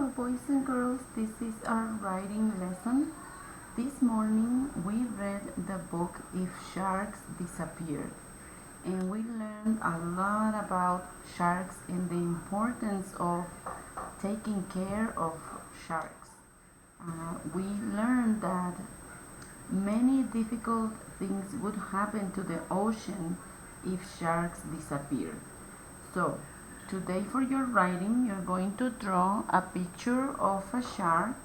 boys and girls, this is our writing lesson. This morning we read the book If Sharks Disappeared, and we learned a lot about sharks and the importance of taking care of sharks. We learned that many difficult things would happen to the ocean if sharks disappeared. So, today for your writing, you're going to draw a picture of a shark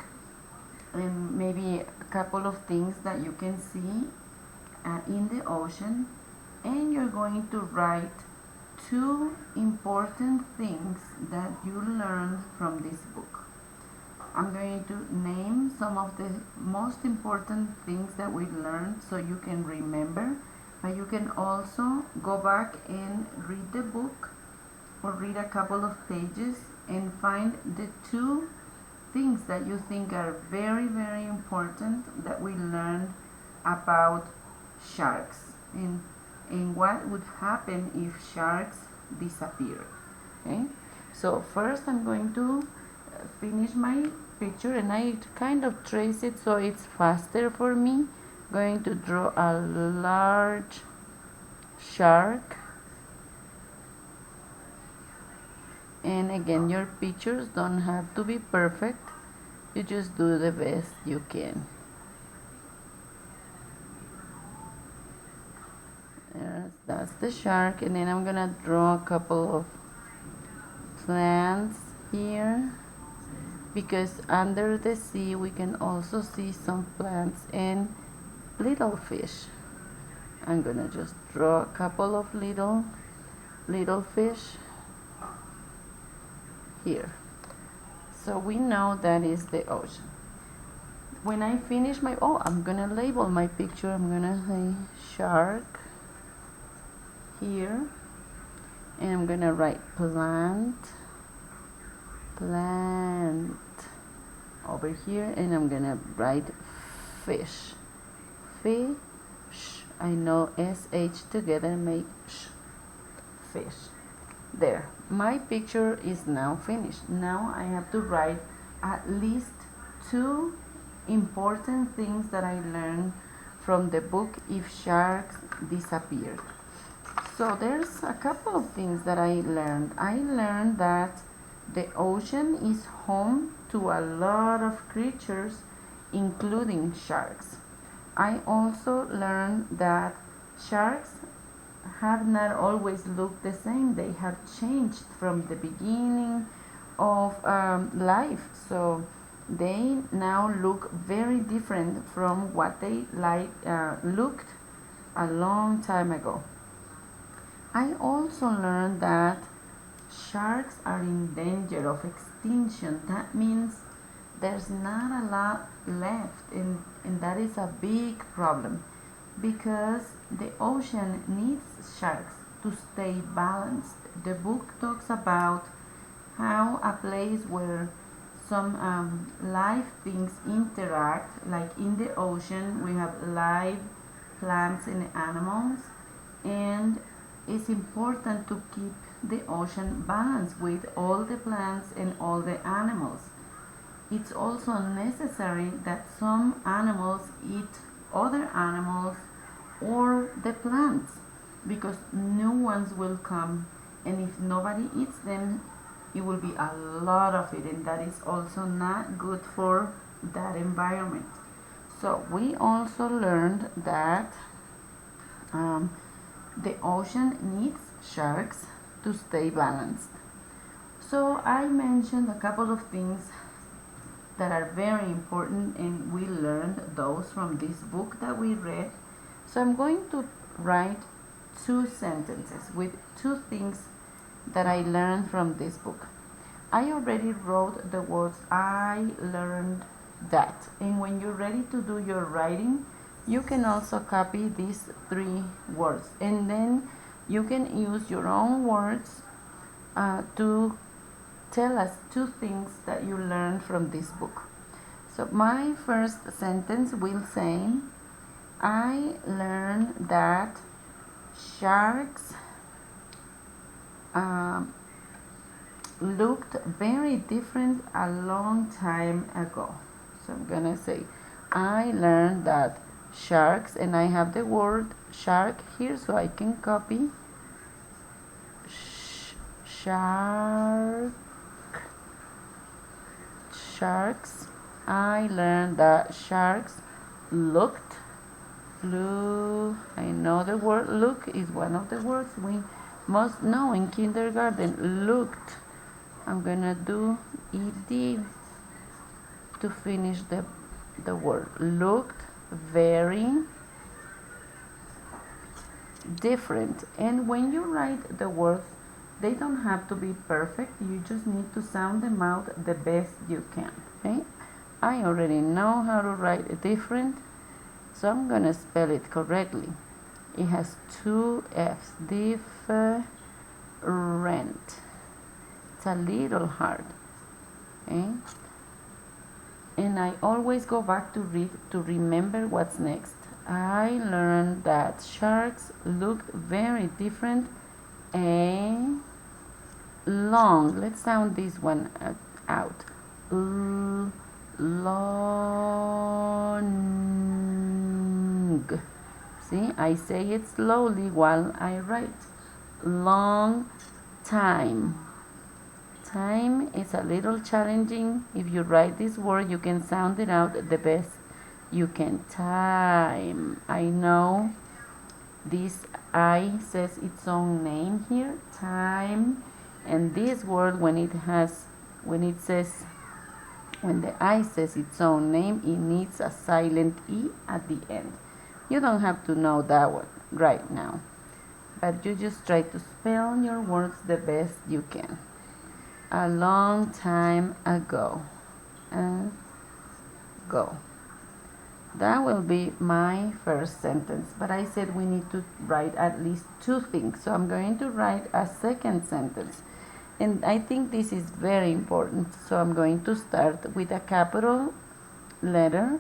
and maybe a couple of things that you can see in the ocean, and you're going to write two important things that you learned from this book. I'm going to name some of the most important things that we learned so you can remember, but you can also go back and read the book or read a couple of pages and find the two things that you think are very, very important that we learned about sharks and what would happen if sharks disappeared. Okay, so first I'm going to finish my picture, and I kind of trace it so it's faster for me. Going to draw a large shark. And again, your pictures don't have to be perfect. You just do the best you can. Yes, that's the shark, and then I'm gonna draw a couple of plants here, because under the sea we can also see some plants and little fish. I'm gonna just draw a couple of little fish here. So we know that is the ocean. When I finish my, I'm gonna label my picture. I'm gonna say shark here, and I'm gonna write plant over here, and I'm gonna write fish. I know SH together make sh, fish. There, my picture is now finished. Now I have to write at least two important things that I learned from the book If Sharks Disappeared. So there's a couple of things that I learned. I learned that the ocean is home to a lot of creatures, including sharks. I also learned that sharks have not always looked the same. They have changed from the beginning of life. So they now look very different from what they looked a long time ago. I also learned that sharks are in danger of extinction. That means there's not a lot left, and that is a big problem, because the ocean needs sharks to stay balanced. The book talks about how a place where some live things interact, like in the ocean we have live plants and animals, and it's important to keep the ocean balanced with all the plants and all the animals. It's also necessary that some animals eat other animals or the plants, because new ones will come, and if nobody eats them, it will be a lot of it, and that is also not good for that environment. So we also learned that the ocean needs sharks to stay balanced. So I mentioned a couple of things that are very important, and we learned those from this book that we read. So I'm going to write two sentences with two things that I learned from this book. I already wrote the words I learned that, and when you're ready to do your writing, you can also copy these three words, and then you can use your own words to tell us two things that you learned from this book. So my first sentence will say, I learned that sharks looked very different a long time ago. So I'm gonna say, I learned that sharks, and I have the word shark here, so I can copy sharks. I learned that sharks looked. I know the word look is one of the words we must know in kindergarten. Looked. I'm gonna do ed to finish the word. Looked very different. And when you write the words, they don't have to be perfect. You just need to sound them out the best you can. Okay? I already know how to write different, so I'm gonna spell it correctly. It has two F's. Different. It's a little hard. Okay? And I always go back to read to remember what's next. I learned that sharks looked very different and long. Let's sound this one out. Long. See, I say it slowly while I write. Long time. Time is a little challenging. If you write this word, you can sound it out the best you can. Time. I know this I says its own name here. Time. And this word, when the I says its own name, it needs a silent E at the end. You don't have to know that one right now, but you just try to spell your words the best you can. A long time ago. Go. That will be my first sentence, but I said we need to write at least two things, so I'm going to write a second sentence. And I think this is very important, so I'm going to start with a capital letter,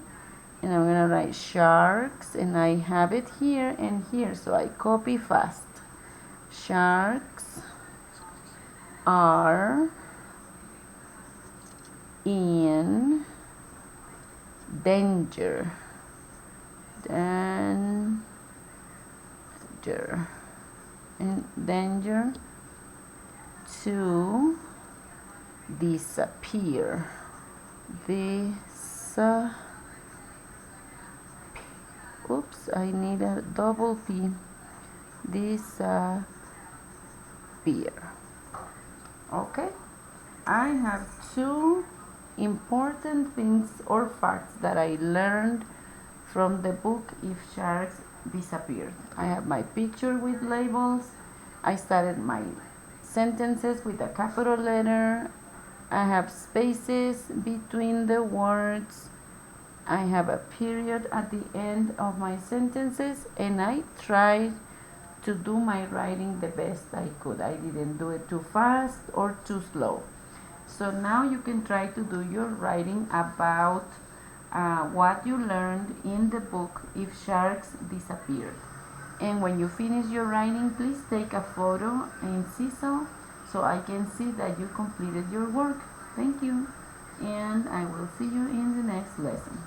and I'm going to write sharks, and I have it here and here, so I copy fast. Sharks are in danger. Danger to disappear. Oops, I need a double P. Disappear. Okay, I have two important things or facts that I learned from the book If Sharks Disappeared. I have my picture with labels. I started my sentences with a capital letter. I have spaces between the words. I have a period at the end of my sentences, and I tried to do my writing the best I could. I didn't do it too fast or too slow. So now you can try to do your writing about what you learned in the book If Sharks Disappeared. And when you finish your writing, please take a photo in CISO so I can see that you completed your work. Thank you, and I will see you in the next lesson.